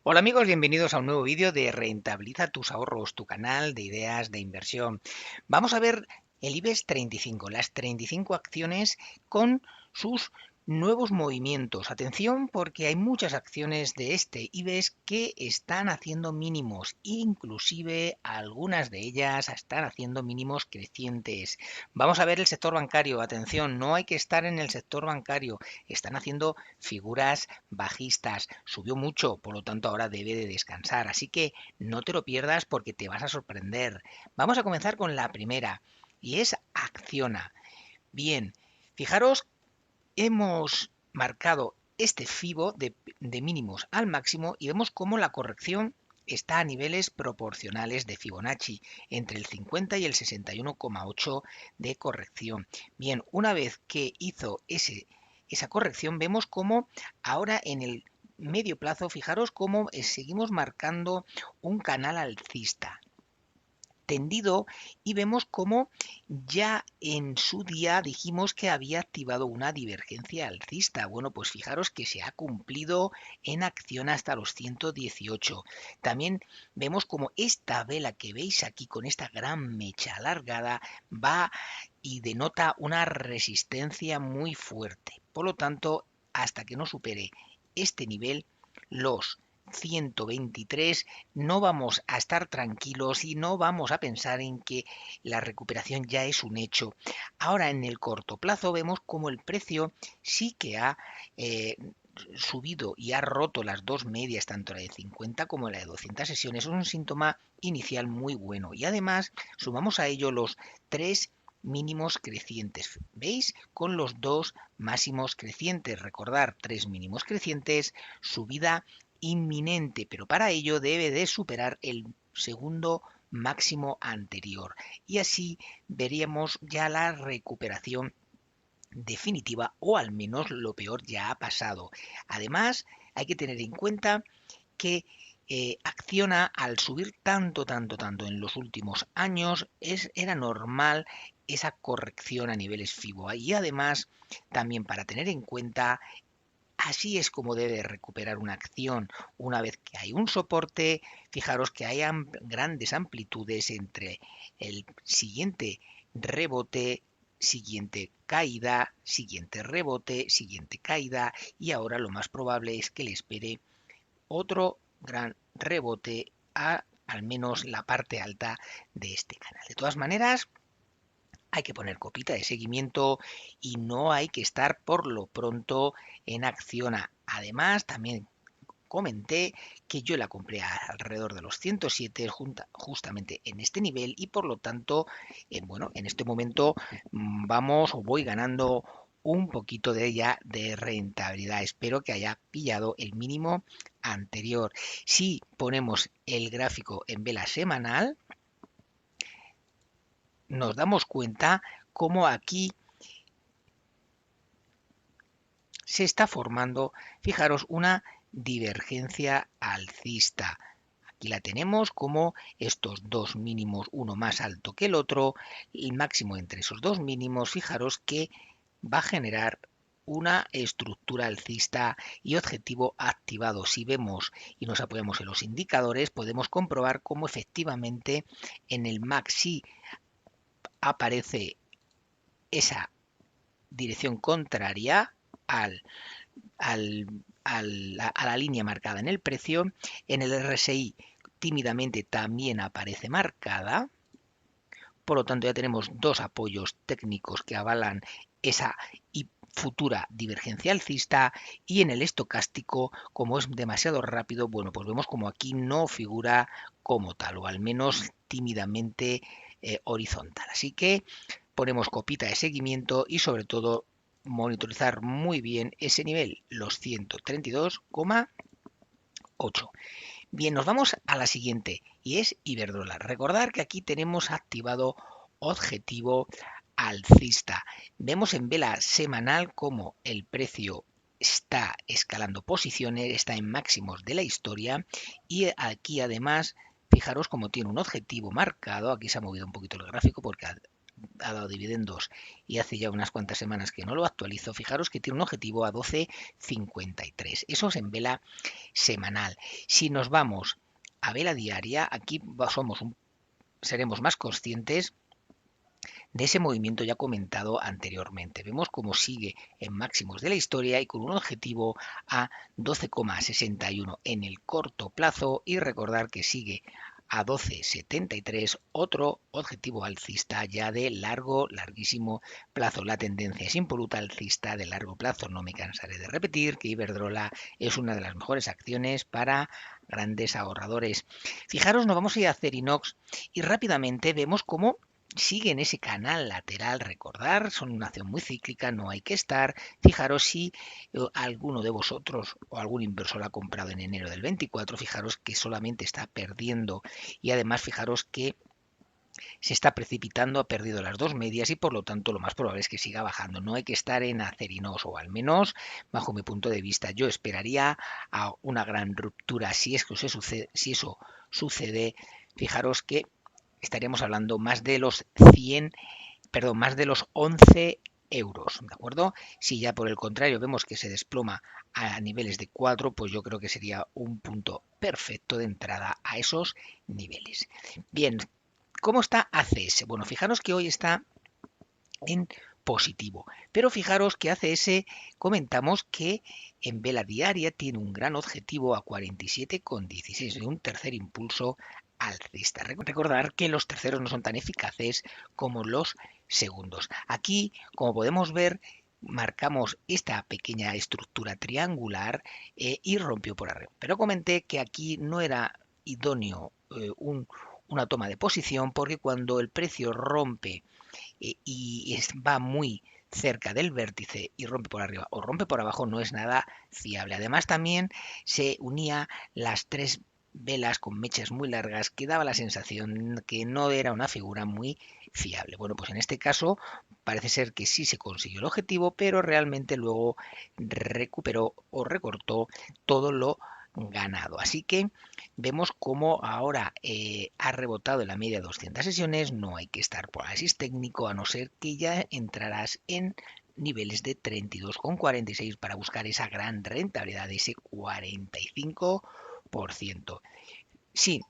Hola amigos, bienvenidos a un nuevo vídeo de Rentabiliza tus ahorros, tu canal de ideas de inversión. Vamos a ver el IBEX 35, las 35 acciones con sus nuevos movimientos. Atención porque hay muchas acciones de este IBEX que están haciendo mínimos, inclusive algunas de ellas están haciendo mínimos crecientes. Vamos a ver el sector bancario. Atención, no hay que estar en el sector bancario. Están haciendo figuras bajistas, subió mucho, por lo tanto ahora debe de descansar, así que no te lo pierdas porque te vas a sorprender. Vamos a comenzar con la primera y es Acciona. Bien, fijaros, hemos marcado este FIBO de mínimos al máximo y vemos cómo la corrección está a niveles proporcionales de Fibonacci, entre el 50 y el 61,8 de corrección. Bien, una vez que hizo esa corrección, vemos cómo ahora en el medio plazo, fijaros cómo seguimos marcando un canal alcista tendido y vemos cómo ya en su día dijimos que había activado una divergencia alcista. Bueno, pues fijaros que se ha cumplido en acción hasta los 118. También vemos como esta vela que veis aquí con esta gran mecha alargada va y denota una resistencia muy fuerte. Por lo tanto, hasta que no supere este nivel, los 123, no vamos a estar tranquilos y no vamos a pensar en que la recuperación ya es un hecho. Ahora en el corto plazo vemos como el precio sí que ha subido y ha roto las dos medias, tanto la de 50 como la de 200 sesiones. Es un síntoma inicial muy bueno y además sumamos a ello los tres mínimos crecientes. ¿Veis? Con los dos máximos crecientes. Recordar, tres mínimos crecientes, subida inminente, pero para ello debe de superar el segundo máximo anterior y así veríamos ya la recuperación definitiva o al menos lo peor ya ha pasado. Además, hay que tener en cuenta que Acciona al subir tanto en los últimos años era normal esa corrección a niveles FIBO y además también para tener en cuenta. Así es como debe recuperar una acción una vez que hay un soporte. Fijaros que hay grandes amplitudes entre el siguiente rebote, siguiente caída, siguiente rebote, siguiente caída y ahora lo más probable es que le espere otro gran rebote a al menos la parte alta de este canal. De todas maneras, hay que poner copita de seguimiento y no hay que estar por lo pronto en Acciona. Además, también comenté que yo la compré alrededor de los 107 justamente en este nivel y por lo tanto, bueno, en este momento vamos o voy ganando un poquito de ella de rentabilidad. Espero que haya pillado el mínimo anterior. Si ponemos el gráfico en vela semanal, nos damos cuenta cómo aquí se está formando, fijaros, una divergencia alcista. Aquí la tenemos como estos dos mínimos, uno más alto que el otro, el máximo entre esos dos mínimos, fijaros que va a generar una estructura alcista y objetivo activado. Si vemos y nos apoyamos en los indicadores, podemos comprobar cómo efectivamente en el MACD aparece esa dirección contraria al a la línea marcada en el precio. En el RSI tímidamente también aparece marcada. Por lo tanto, ya tenemos dos apoyos técnicos que avalan esa futura divergencia alcista y en el estocástico, como es demasiado rápido, bueno, pues vemos como aquí no figura como tal, o al menos tímidamente horizontal. Así que ponemos copita de seguimiento y sobre todo monitorizar muy bien ese nivel, los 132,8. Bien, nos vamos a la siguiente y es Iberdrola. Recordar que aquí tenemos activado objetivo alcista. Vemos en vela semanal como el precio está escalando posiciones, está en máximos de la historia y aquí además, fijaros como tiene un objetivo marcado, aquí se ha movido un poquito el gráfico porque ha dado dividendos y hace ya unas cuantas semanas que no lo actualizo, fijaros que tiene un objetivo a 12,53. Eso es en vela semanal. Si nos vamos a vela diaria, aquí seremos más conscientes de ese movimiento ya comentado anteriormente. Vemos cómo sigue en máximos de la historia y con un objetivo a 12,61 en el corto plazo y recordar que sigue a 12,73 otro objetivo alcista ya de larguísimo plazo. La tendencia es impoluta alcista de largo plazo. No me cansaré de repetir que Iberdrola es una de las mejores acciones para grandes ahorradores. Fijaros, nos vamos a ir a Acerinox y rápidamente vemos cómo sigue en ese canal lateral. Recordar, son una acción muy cíclica, no hay que estar. Fijaros si alguno de vosotros o algún inversor ha comprado en enero del 24, fijaros que solamente está perdiendo y además fijaros que se está precipitando, ha perdido las dos medias y por lo tanto lo más probable es que siga bajando. No hay que estar en Acerinox, o al menos bajo mi punto de vista. Yo esperaría a una gran ruptura si eso sucede. Fijaros que estaríamos hablando más de los 100, perdón, más de los 11 euros, ¿de acuerdo? Si ya por el contrario vemos que se desploma a niveles de 4, pues yo creo que sería un punto perfecto de entrada a esos niveles. Bien, ¿cómo está ACS? Bueno, fijaros que hoy está en positivo, pero fijaros que ACS comentamos que en vela diaria tiene un gran objetivo a 47,16 y un tercer impulso alcista. Recordar que los terceros no son tan eficaces como los segundos. Aquí, como podemos ver, marcamos esta pequeña estructura triangular y rompió por arriba. Pero comenté que aquí no era idóneo una toma de posición porque cuando el precio rompe va muy cerca del vértice y rompe por arriba o rompe por abajo, no es nada fiable. Además también se unía las tres velas con mechas muy largas que daba la sensación que no era una figura muy fiable. Bueno, pues en este caso parece ser que sí se consiguió el objetivo, pero realmente luego recuperó o recortó todo lo ganado. Así que vemos cómo ahora ha rebotado en la media de 200 sesiones. No hay que estar por análisis técnico a no ser que ya entrarás en niveles de 32,46 para buscar esa gran rentabilidad de ese 45%. Si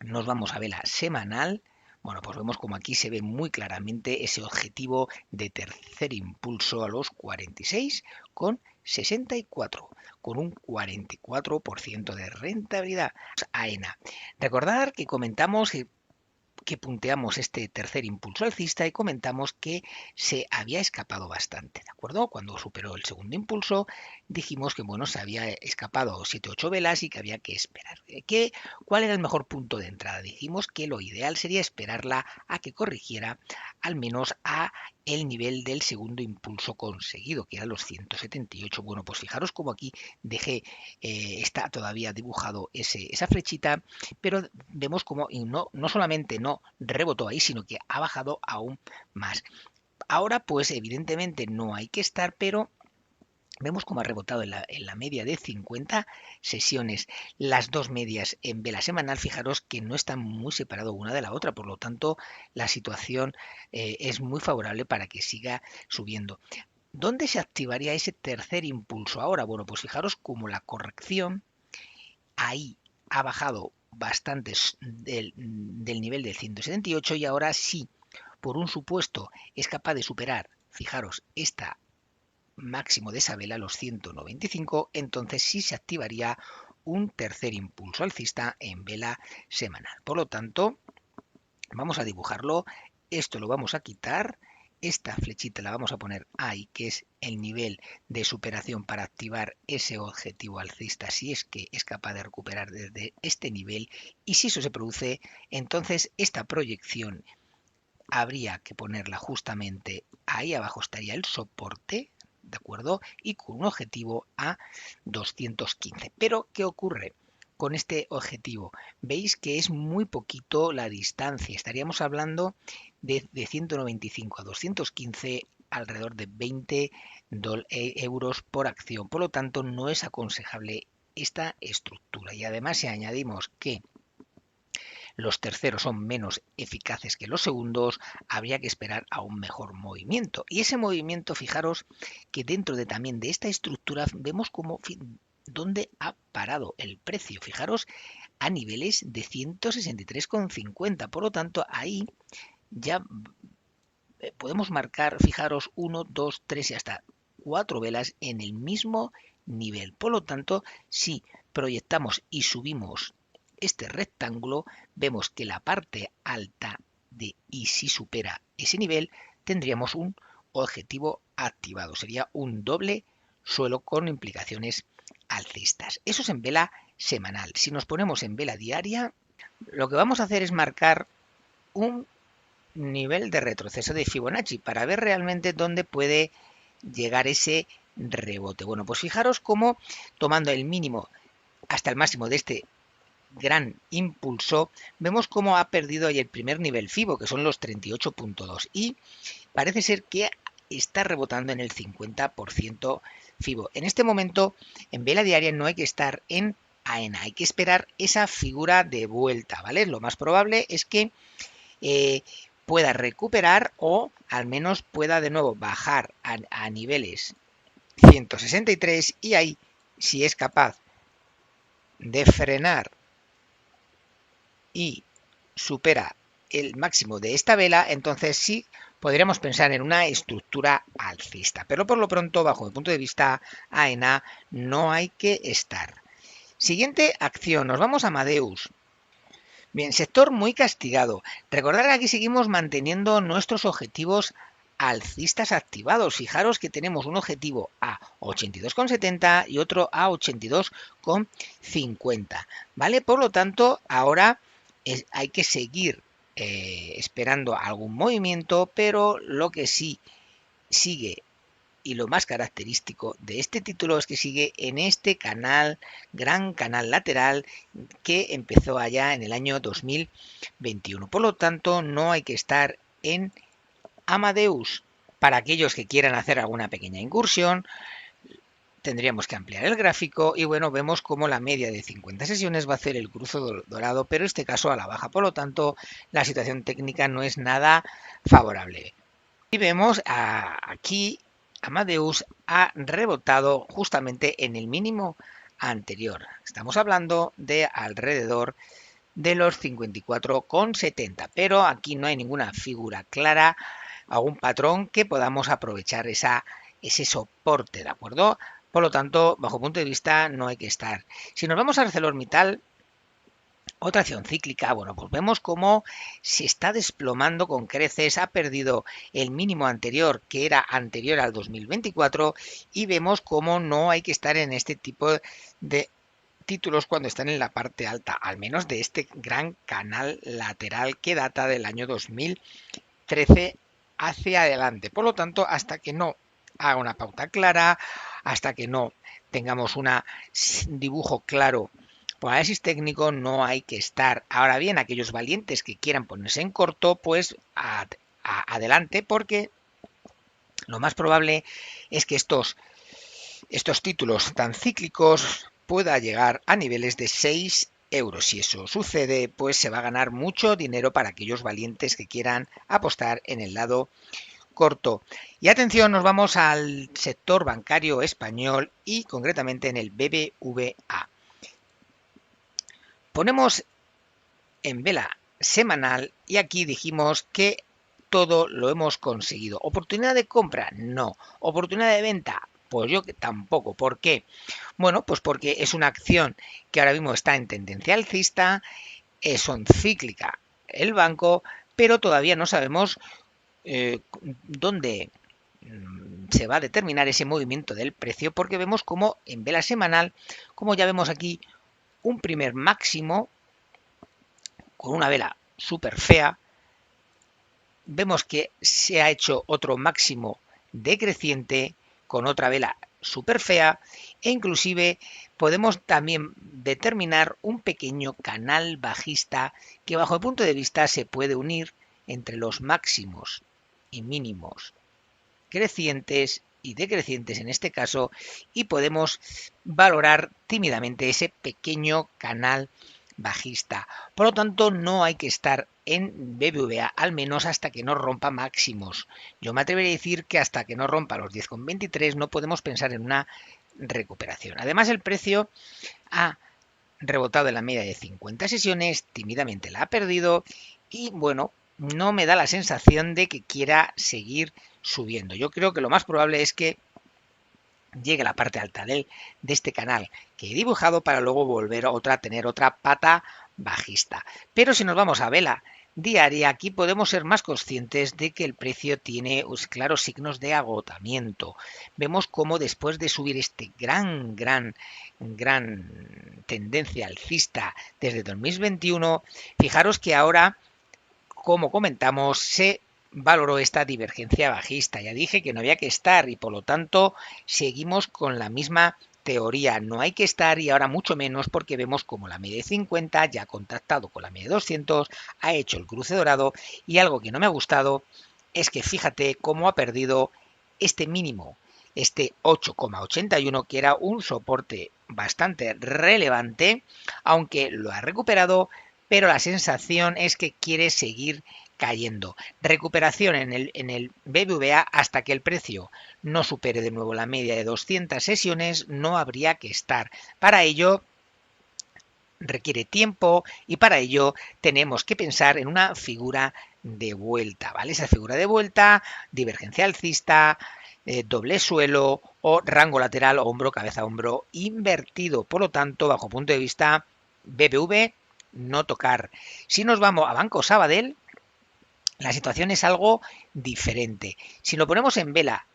nos vamos a vela semanal, bueno, pues vemos como aquí se ve muy claramente ese objetivo de tercer impulso a los 46,64, con un 44% de rentabilidad. AENA. Recordar que comentamos que punteamos este tercer impulso alcista y comentamos que se había escapado bastante, ¿de acuerdo? Cuando superó el segundo impulso dijimos que, bueno, se había escapado 7-8 velas y que había que esperar. ¿Cuál era el mejor punto de entrada? Dijimos que lo ideal sería esperarla a que corrigiera al menos a el nivel del segundo impulso conseguido, que eran los 178. Bueno, pues fijaros como aquí dejé, está todavía dibujado esa flechita, pero vemos como no solamente no rebotó ahí, sino que ha bajado aún más. Ahora, pues evidentemente no hay que estar, pero vemos cómo ha rebotado en la media de 50 sesiones. Las dos medias en vela semanal, fijaros que no están muy separadas una de la otra, por lo tanto la situación es muy favorable para que siga subiendo. ¿Dónde se activaría ese tercer impulso ahora? Bueno, pues fijaros como la corrección ahí ha bajado bastante del nivel de 178 y ahora sí, por un supuesto, es capaz de superar, fijaros, esta máximo de esa vela, los 195, entonces sí se activaría un tercer impulso alcista en vela semanal. Por lo tanto, vamos a dibujarlo, esto lo vamos a quitar, esta flechita la vamos a poner ahí, que es el nivel de superación para activar ese objetivo alcista, si es que es capaz de recuperar desde este nivel, y si eso se produce, entonces esta proyección habría que ponerla justamente ahí abajo, estaría el soporte, ¿de acuerdo? Y con un objetivo a 215. Pero, ¿qué ocurre con este objetivo? Veis que es muy poquito la distancia. Estaríamos hablando de 195 a 215, alrededor de 20 euros por acción. Por lo tanto, no es aconsejable esta estructura. Y además, si añadimos que los terceros son menos eficaces que los segundos, habría que esperar a un mejor movimiento. Y ese movimiento, fijaros que dentro de también de esta estructura vemos cómo dónde ha parado el precio. Fijaros a niveles de 163,50. Por lo tanto, ahí ya podemos marcar, fijaros, 1, 2, 3 y hasta 4 velas en el mismo nivel. Por lo tanto, si proyectamos y subimos este rectángulo, vemos que la parte alta y si supera ese nivel, tendríamos un objetivo activado. Sería un doble suelo con implicaciones alcistas. Eso es en vela semanal. Si nos ponemos en vela diaria, lo que vamos a hacer es marcar un nivel de retroceso de Fibonacci para ver realmente dónde puede llegar ese rebote. Bueno, pues fijaros cómo tomando el mínimo hasta el máximo de este gran impulso, vemos cómo ha perdido ahí el primer nivel FIBO, que son los 38,2, y parece ser que está rebotando en el 50% FIBO. En este momento, en vela diaria no hay que estar en AENA, hay que esperar esa figura de vuelta, ¿vale? Lo más probable es que pueda recuperar o al menos pueda de nuevo bajar a niveles 163 y ahí, si es capaz de frenar y supera el máximo de esta vela, entonces sí podríamos pensar en una estructura alcista. Pero por lo pronto, bajo mi punto de vista, AENA no hay que estar. Siguiente acción, nos vamos a Amadeus. Bien, sector muy castigado. Recordad que aquí seguimos manteniendo nuestros objetivos alcistas activados. Fijaros que tenemos un objetivo a 82,70 y otro a 82,50. ¿Vale? Por lo tanto, ahora hay que seguir esperando algún movimiento, pero lo que sí sigue y lo más característico de este título es que sigue en este canal, gran canal lateral que empezó allá en el año 2021. Por lo tanto, no hay que estar en Amadeus. Para aquellos que quieran hacer alguna pequeña incursión, tendríamos que ampliar el gráfico y bueno, vemos como la media de 50 sesiones va a hacer el cruzo dorado, pero en este caso a la baja. Por lo tanto, la situación técnica no es nada favorable. Y vemos aquí Amadeus ha rebotado justamente en el mínimo anterior. Estamos hablando de alrededor de los 54,70, pero aquí no hay ninguna figura clara, algún patrón que podamos aprovechar ese soporte, ¿de acuerdo? Por lo tanto, bajo punto de vista, no hay que estar. Si nos vamos a ArcelorMittal, otra acción cíclica, bueno, pues vemos cómo se está desplomando con creces, ha perdido el mínimo anterior, que era anterior al 2024, y vemos cómo no hay que estar en este tipo de títulos cuando están en la parte alta, al menos de este gran canal lateral que data del año 2013 hacia adelante. Por lo tanto, hasta que no haga una pauta clara, hasta que no tengamos un dibujo claro por análisis técnico, no hay que estar. Ahora bien, aquellos valientes que quieran ponerse en corto, pues adelante, porque lo más probable es que estos títulos tan cíclicos pueda llegar a niveles de 6 euros. Si eso sucede, pues se va a ganar mucho dinero para aquellos valientes que quieran apostar en el lado corto. Y atención, nos vamos al sector bancario español y concretamente en el BBVA. Ponemos en vela semanal y aquí dijimos que todo lo hemos conseguido. ¿Oportunidad de compra? No. ¿Oportunidad de venta? Pues yo tampoco. ¿Por qué? Bueno, pues porque es una acción que ahora mismo está en tendencia alcista, son cíclica el banco, pero todavía no sabemos dónde se va a determinar ese movimiento del precio, porque vemos como en vela semanal, como ya vemos aquí, un primer máximo con una vela súper fea, vemos que se ha hecho otro máximo decreciente con otra vela súper fea e inclusive podemos también determinar un pequeño canal bajista que bajo el punto de vista se puede unir entre los máximos y mínimos crecientes y decrecientes en este caso y podemos valorar tímidamente ese pequeño canal bajista. Por lo tanto, no hay que estar en BBVA, al menos hasta que no rompa máximos. Yo me atrevería a decir que hasta que no rompa los 10,23 no podemos pensar en una recuperación. Además, el precio ha rebotado en la media de 50 sesiones, tímidamente la ha perdido y bueno, no me da la sensación de que quiera seguir subiendo. Yo creo que lo más probable es que llegue a la parte alta de este canal que he dibujado para luego volver a tener otra pata bajista. Pero si nos vamos a vela diaria, aquí podemos ser más conscientes de que el precio tiene claros signos de agotamiento. Vemos cómo después de subir este gran tendencia alcista desde 2021, fijaros que ahora, como comentamos, se valoró esta divergencia bajista. Ya dije que no había que estar y por lo tanto seguimos con la misma teoría. No hay que estar y ahora mucho menos porque vemos como la media de 50 ya ha contactado con la media de 200, ha hecho el cruce dorado y algo que no me ha gustado es que fíjate cómo ha perdido este mínimo, este 8,81 que era un soporte bastante relevante, aunque lo ha recuperado, pero la sensación es que quiere seguir cayendo. Recuperación en el BBVA hasta que el precio no supere de nuevo la media de 200 sesiones, no habría que estar. Para ello requiere tiempo y para ello tenemos que pensar en una figura de vuelta, ¿vale? Esa figura de vuelta, divergencia alcista, doble suelo o rango lateral hombro, cabeza, hombro invertido. Por lo tanto, bajo punto de vista BBV, no tocar. Si nos vamos a Banco Sabadell, la situación es algo diferente. Si lo ponemos en vela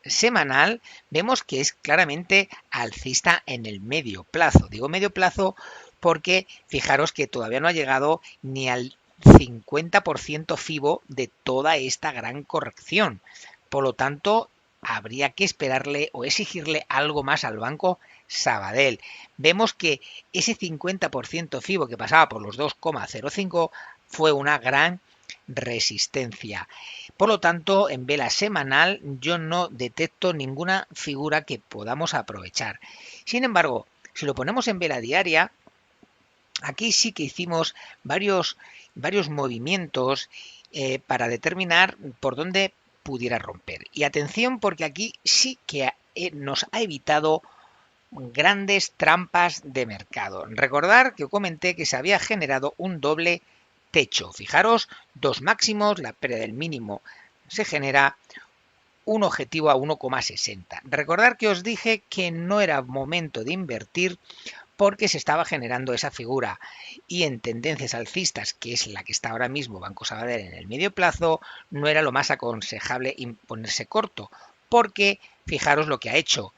semanal, vemos que es claramente alcista en el medio plazo. Digo medio plazo porque fijaros que todavía no ha llegado ni al 50% FIBO de toda esta gran corrección. Por lo tanto, habría que esperarle o exigirle algo más al Banco Sabadell. Vemos que ese 50% FIBO que pasaba por los 2,05 fue una gran resistencia. Por lo tanto, en vela semanal yo no detecto ninguna figura que podamos aprovechar. Sin embargo, si lo ponemos en vela diaria, aquí sí que hicimos varios movimientos para determinar por dónde pudiera romper. Y atención porque aquí sí que nos ha evitado grandes trampas de mercado. Recordar que comenté que se había generado un doble techo. Fijaros, dos máximos, la pérdida del mínimo se genera un objetivo a 1,60. Recordar que os dije que no era momento de invertir porque se estaba generando esa figura y en tendencias alcistas, que es la que está ahora mismo Banco Sabadell en el medio plazo, no era lo más aconsejable ponerse corto, porque fijaros lo que ha hecho,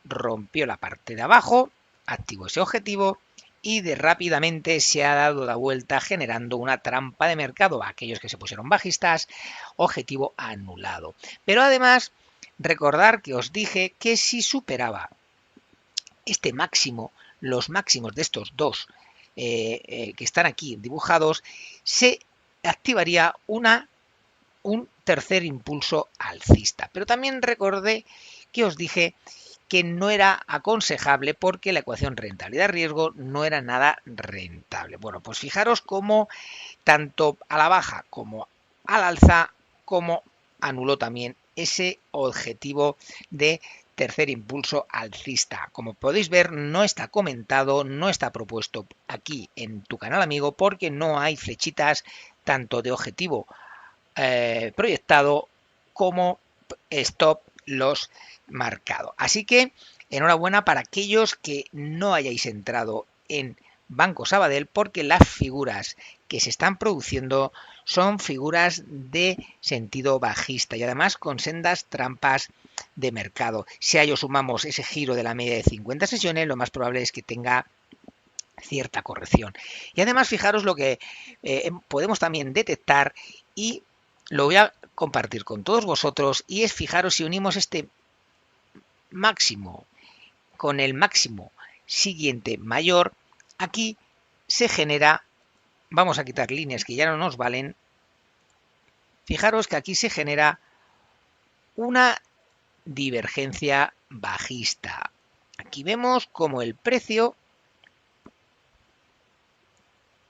rompió la parte de abajo, activó ese objetivo y rápidamente se ha dado la vuelta generando una trampa de mercado a aquellos que se pusieron bajistas, objetivo anulado. Pero además, recordar que os dije que si superaba este máximo, los máximos de estos dos que están aquí dibujados, se activaría un tercer impulso alcista. Pero también recordé que os dije que no era aconsejable porque la ecuación rentabilidad-riesgo no era nada rentable. Bueno, pues fijaros cómo tanto a la baja como al alza, como anuló también ese objetivo de tercer impulso alcista. Como podéis ver, no está comentado, no está propuesto aquí en tu canal amigo porque no hay flechitas tanto de objetivo proyectado como stop loss marcado. Así que enhorabuena para aquellos que no hayáis entrado en Banco Sabadell porque las figuras que se están produciendo son figuras de sentido bajista y además con sendas trampas de mercado. Si a ello sumamos ese giro de la media de 50 sesiones, lo más probable es que tenga cierta corrección. Y además fijaros lo que podemos también detectar y lo voy a compartir con todos vosotros y es fijaros si unimos este máximo con el máximo siguiente mayor, aquí se genera, vamos a quitar líneas que ya no nos valen, fijaros que aquí se genera una divergencia bajista. Aquí vemos como el precio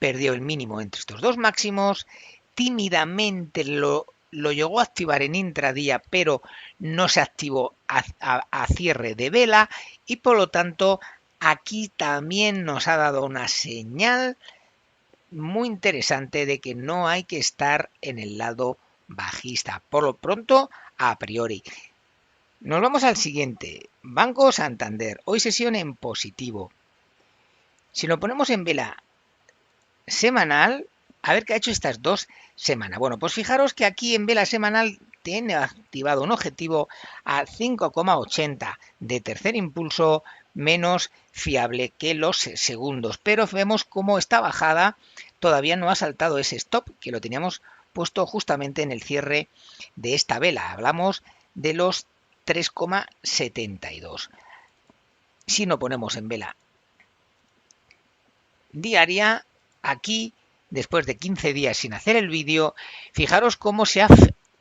perdió el mínimo entre estos dos máximos, tímidamente lo llegó a activar en intradía, pero no se activó a cierre de vela y por lo tanto aquí también nos ha dado una señal muy interesante de que no hay que estar en el lado bajista, por lo pronto a priori. Nos vamos al siguiente, Banco Santander, hoy sesión en positivo. Si lo ponemos en vela semanal, a ver qué ha hecho estas 2 semanas. Bueno, pues fijaros que aquí en vela semanal tiene activado un objetivo a 5,80 de tercer impulso, menos fiable que los segundos, pero vemos cómo esta bajada todavía no ha saltado ese stop que lo teníamos puesto justamente en el cierre de esta vela. Hablamos de los 3,72. Si no ponemos en vela diaria, aquí, después de 15 días sin hacer el vídeo, fijaros cómo se ha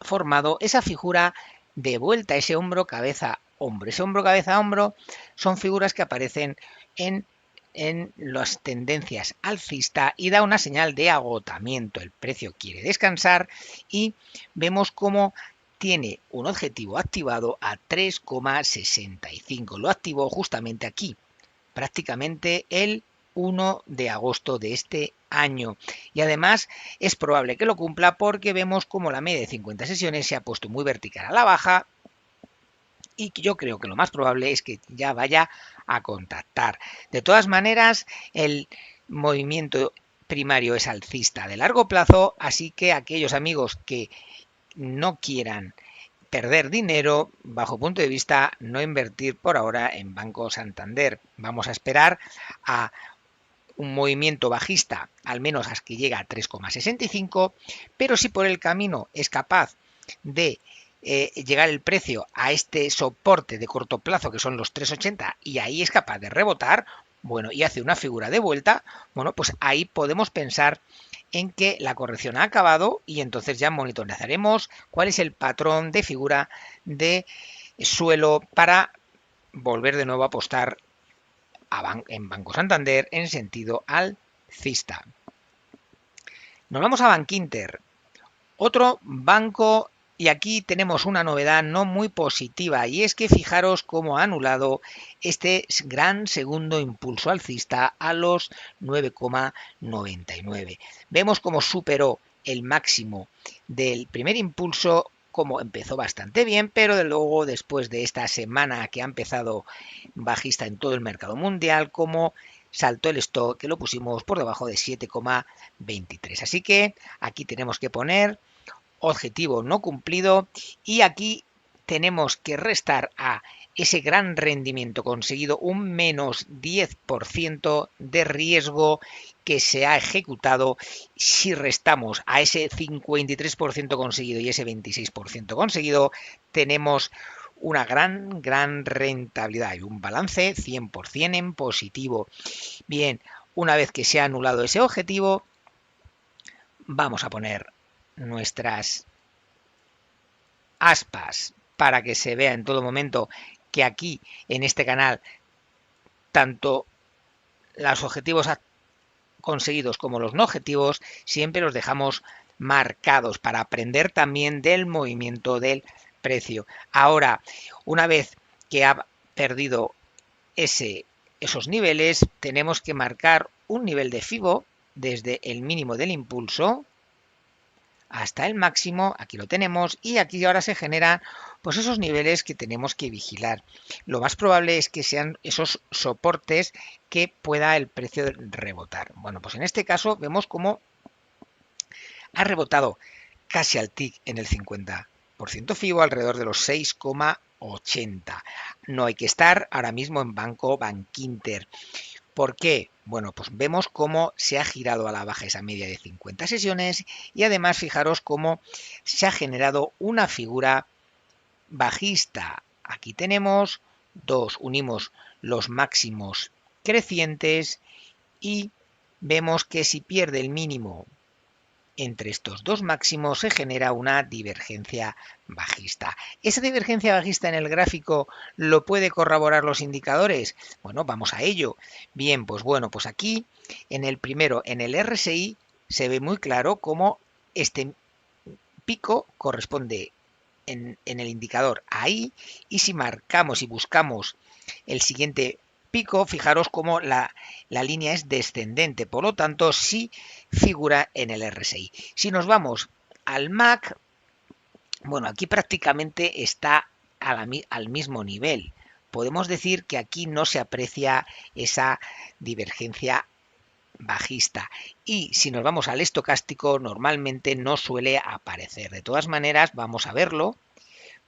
formado esa figura de vuelta, ese hombro, cabeza, hombro. Ese hombro, cabeza, hombro son figuras que aparecen en las tendencias alcista y da una señal de agotamiento. El precio quiere descansar y vemos cómo tiene un objetivo activado a 3,65. Lo activó justamente aquí, prácticamente el 1 de agosto de este año. Y además es probable que lo cumpla porque vemos como la media de 50 sesiones se ha puesto muy vertical a la baja y yo creo que lo más probable es que ya vaya a contactar. De todas maneras, el movimiento primario es alcista de largo plazo, así que aquellos amigos que no quieran perder dinero, bajo punto de vista, no invertir por ahora en Banco Santander. Vamos a esperar a un movimiento bajista, al menos hasta que llega a 3,65, pero si por el camino es capaz de llegar el precio a este soporte de corto plazo que son los 3,80 y ahí es capaz de rebotar, bueno, y hace una figura de vuelta, bueno, pues ahí podemos pensar en que la corrección ha acabado y entonces ya monitorizaremos cuál es el patrón de figura de suelo para volver de nuevo a apostar en Banco Santander en sentido alcista. Nos vamos a Bankinter, otro banco, y aquí tenemos una novedad no muy positiva y es que fijaros cómo ha anulado este gran segundo impulso alcista a los 9,99. Vemos cómo superó el máximo del primer impulso, como empezó bastante bien, pero de luego después de esta semana que ha empezado bajista en todo el mercado mundial, como saltó el stop que lo pusimos por debajo de 7,23. Así que aquí tenemos que poner objetivo no cumplido y aquí tenemos que restar a ese gran rendimiento conseguido un menos 10% de riesgo que se ha ejecutado. Si restamos a ese 53% conseguido y ese 26% conseguido, tenemos una gran rentabilidad y un balance 100% en positivo. Bien, una vez que se ha anulado ese objetivo, vamos a poner nuestras aspas para que se vea en todo momento que aquí en este canal tanto los objetivos conseguidos como los no objetivos siempre los dejamos marcados para aprender también del movimiento del precio. Ahora, una vez que ha perdido esos niveles, tenemos que marcar un nivel de FIBO desde el mínimo del impulso hasta el máximo, aquí lo tenemos, y aquí ahora se generan pues esos niveles que tenemos que vigilar. Lo más probable es que sean esos soportes que pueda el precio rebotar. Bueno, pues en este caso vemos cómo ha rebotado casi al TIC en el 50% FIBO, alrededor de los 6,80. No hay que estar ahora mismo en Bankinter. ¿Por qué? Bueno, pues vemos cómo se ha girado a la baja esa media de 50 sesiones y además fijaros cómo se ha generado una figura bajista. Aquí tenemos unimos los máximos crecientes y vemos que si pierde el mínimo entre estos dos máximos se genera una divergencia bajista. ¿Esa divergencia bajista en el gráfico lo puede corroborar los indicadores? Bueno, vamos a ello. Bien, pues bueno, pues aquí en el primero, en el RSI, se ve muy claro cómo este pico corresponde en el indicador ahí, y si marcamos y buscamos el siguiente pico, fijaros cómo la línea es descendente, por lo tanto sí figura en el RSI. Si nos vamos al MAC, bueno, aquí prácticamente está al mismo nivel. Podemos decir que aquí no se aprecia esa divergencia bajista, y si nos vamos al estocástico normalmente no suele aparecer. De todas maneras, vamos a verlo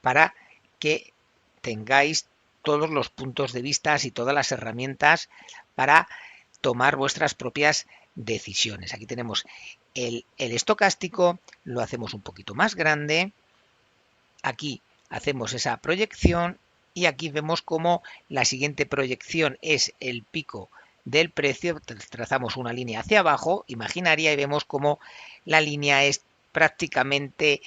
para que tengáis todos los puntos de vista y todas las herramientas para tomar vuestras propias decisiones. Aquí tenemos el estocástico, lo hacemos un poquito más grande, aquí hacemos esa proyección y aquí vemos cómo la siguiente proyección es el pico del precio. Trazamos una línea hacia abajo imaginaria y vemos cómo la línea es prácticamente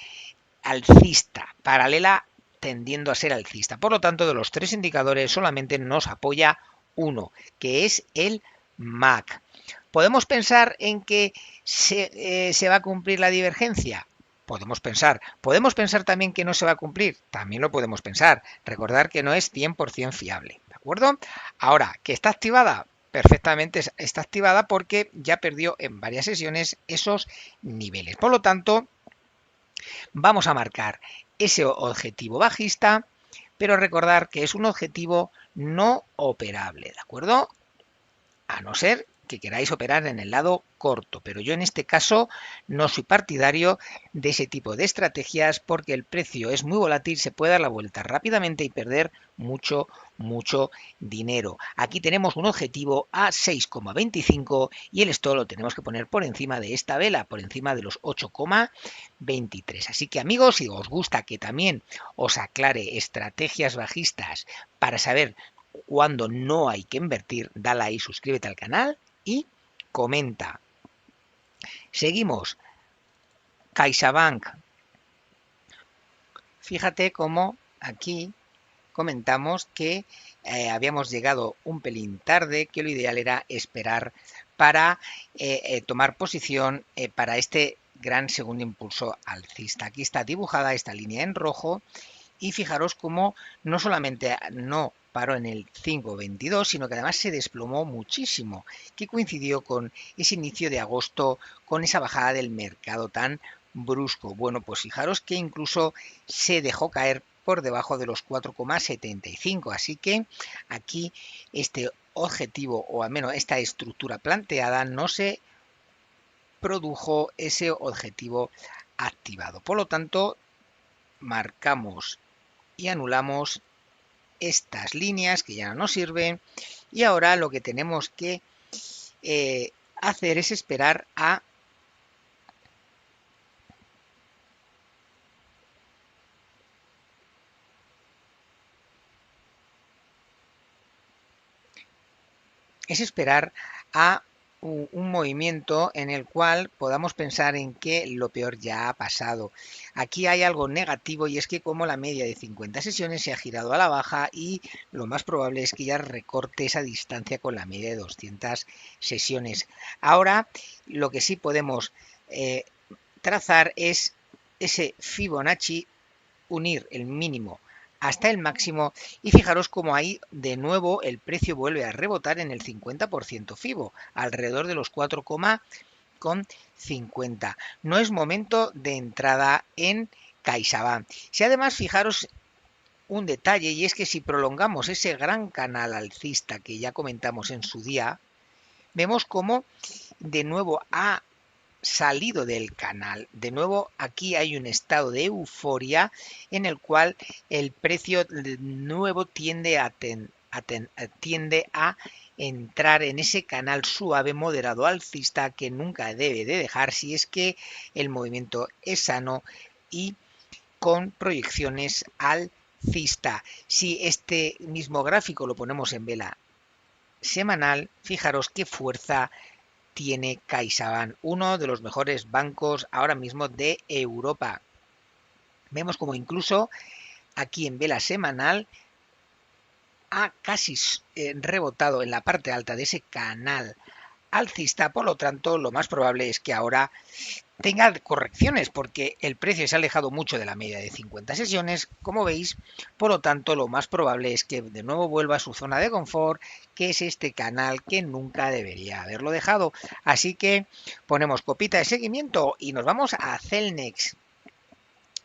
alcista, paralela tendiendo a ser alcista. Por lo tanto, de los tres indicadores solamente nos apoya uno, que es el MAC. ¿Podemos pensar en que se va a cumplir la divergencia? Podemos pensar. ¿Podemos pensar también que no se va a cumplir? También lo podemos pensar. Recordar que no es 100% fiable. ¿De acuerdo? Ahora, ¿que está activada? Perfectamente está activada porque ya perdió en varias sesiones esos niveles. Por lo tanto, vamos a marcar ese objetivo bajista, pero recordar que es un objetivo no operable, ¿de acuerdo? A no ser que queráis operar en el lado corto, pero yo en este caso no soy partidario de ese tipo de estrategias porque el precio es muy volátil, se puede dar la vuelta rápidamente y perder mucho dinero. Aquí tenemos un objetivo a 6,25 y el stop lo tenemos que poner por encima de esta vela, por encima de los 8,23. Así que amigos, si os gusta que también os aclare estrategias bajistas para saber cuando no hay que invertir, dale ahí, suscríbete al canal y comenta. Seguimos. CaixaBank. Fíjate cómo aquí comentamos que habíamos llegado un pelín tarde, que lo ideal era esperar para tomar posición para este gran segundo impulso alcista. Aquí está dibujada esta línea en rojo y fijaros cómo no solamente no paró en el 5,22, sino que además se desplomó muchísimo, que coincidió con ese inicio de agosto, con esa bajada del mercado tan brusco. Bueno, pues fijaros que incluso se dejó caer por debajo de los 4,75, así que aquí este objetivo, o al menos esta estructura planteada, no se produjo ese objetivo activado. Por lo tanto, marcamos y anulamos estas líneas que ya no nos sirven, y ahora lo que tenemos que hacer es esperar a un movimiento en el cual podamos pensar en que lo peor ya ha pasado. Aquí hay algo negativo y es que como la media de 50 sesiones se ha girado a la baja y lo más probable es que ya recorte esa distancia con la media de 200 sesiones. Ahora lo que sí podemos trazar es ese Fibonacci, unir el mínimo hasta el máximo y fijaros como ahí de nuevo el precio vuelve a rebotar en el 50% FIBO, alrededor de los 4,50. No es momento de entrada en CaixaBank. Si además fijaros un detalle, y es que si prolongamos ese gran canal alcista que ya comentamos en su día, vemos como de nuevo ha salido del canal. De nuevo aquí hay un estado de euforia en el cual el precio de nuevo tiende a entrar en ese canal suave moderado alcista que nunca debe de dejar si es que el movimiento es sano y con proyecciones alcista. Si este mismo gráfico lo ponemos en vela semanal, fijaros qué fuerza tiene CaixaBank, uno de los mejores bancos ahora mismo de Europa. Vemos como incluso aquí en vela semanal ha casi rebotado en la parte alta de ese canal alcista, por lo tanto lo más probable es que ahora tenga correcciones porque el precio se ha alejado mucho de la media de 50 sesiones, como veis, por lo tanto lo más probable es que de nuevo vuelva a su zona de confort, que es este canal que nunca debería haberlo dejado. Así que ponemos copita de seguimiento y nos vamos a Celnex.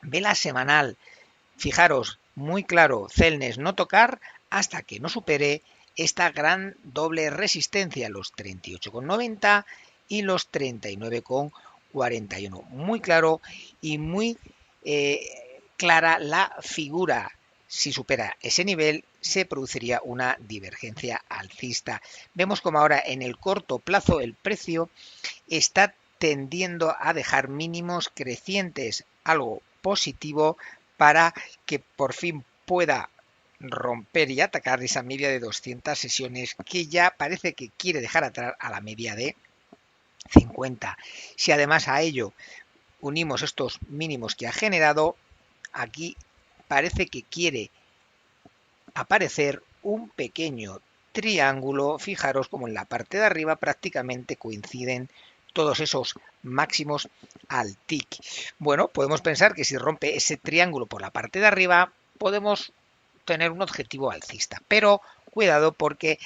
Vela semanal, fijaros, muy claro, Celnex no tocar hasta que no supere esta gran doble resistencia, los 38,90 y los 39,41. Muy claro y muy clara la figura. Si supera ese nivel, se produciría una divergencia alcista. Vemos como ahora en el corto plazo el precio está tendiendo a dejar mínimos crecientes, algo positivo para que por fin pueda romper y atacar esa media de 200 sesiones que ya parece que quiere dejar atrás a la media de 50. Si además a ello unimos estos mínimos que ha generado, aquí parece que quiere aparecer un pequeño triángulo. Fijaros como en la parte de arriba prácticamente coinciden todos esos máximos al TIC. Bueno, podemos pensar que si rompe ese triángulo por la parte de arriba, podemos tener un objetivo alcista, pero cuidado porque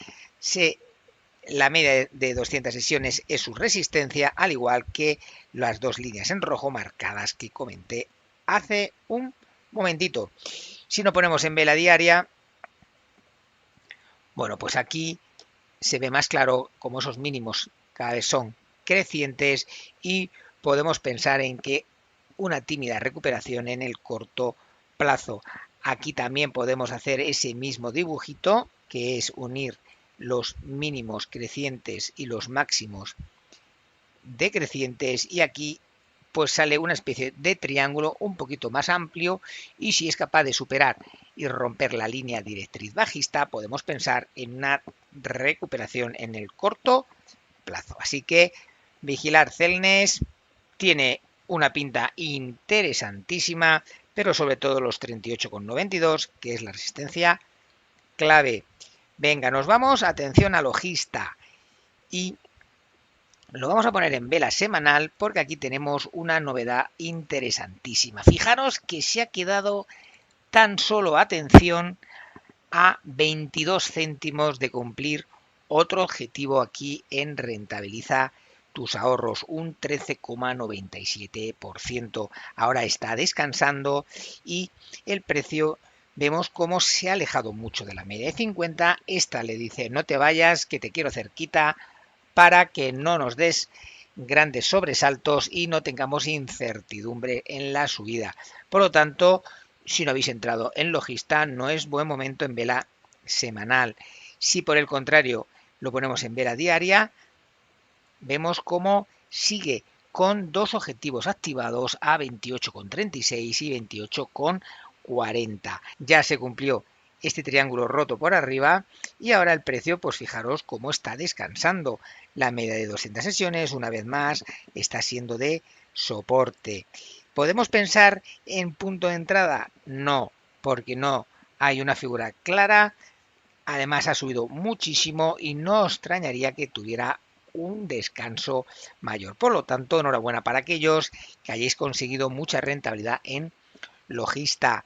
la media de 200 sesiones es su resistencia, al igual que las dos líneas en rojo marcadas que comenté hace un momentito. Si nos ponemos en vela diaria, bueno, pues aquí se ve más claro cómo esos mínimos cada vez son crecientes y podemos pensar en que una tímida recuperación en el corto plazo. Aquí también podemos hacer ese mismo dibujito, que es unir los mínimos crecientes y los máximos decrecientes, y aquí pues sale una especie de triángulo un poquito más amplio, y si es capaz de superar y romper la línea directriz bajista, podemos pensar en una recuperación en el corto plazo. Así que vigilar Celnex, tiene una pinta interesantísima, pero sobre todo los 38,92, que es la resistencia clave. Venga, nos vamos, atención a Logista, y lo vamos a poner en vela semanal porque aquí tenemos una novedad interesantísima. Fijaros que se ha quedado tan solo, atención, a 22 céntimos de cumplir otro objetivo aquí en Rentabiliza tus ahorros, un 13,97%. Ahora está descansando y el precio vemos cómo se ha alejado mucho de la media de 50. Esta le dice no te vayas, que te quiero cerquita, para que no nos des grandes sobresaltos y no tengamos incertidumbre en la subida. Por lo tanto, si no habéis entrado en Logista, no es buen momento en vela semanal. Si por el contrario lo ponemos en vela diaria, vemos cómo sigue con dos objetivos activados a 28,36 y 28,40. Ya se cumplió este triángulo roto por arriba y ahora el precio, pues fijaros cómo está descansando. La media de 200 sesiones, una vez más, está siendo de soporte. ¿Podemos pensar en punto de entrada? No, porque no hay una figura clara. Además ha subido muchísimo y no os extrañaría que tuviera un descanso mayor. Por lo tanto, enhorabuena para aquellos que hayáis conseguido mucha rentabilidad en Logista.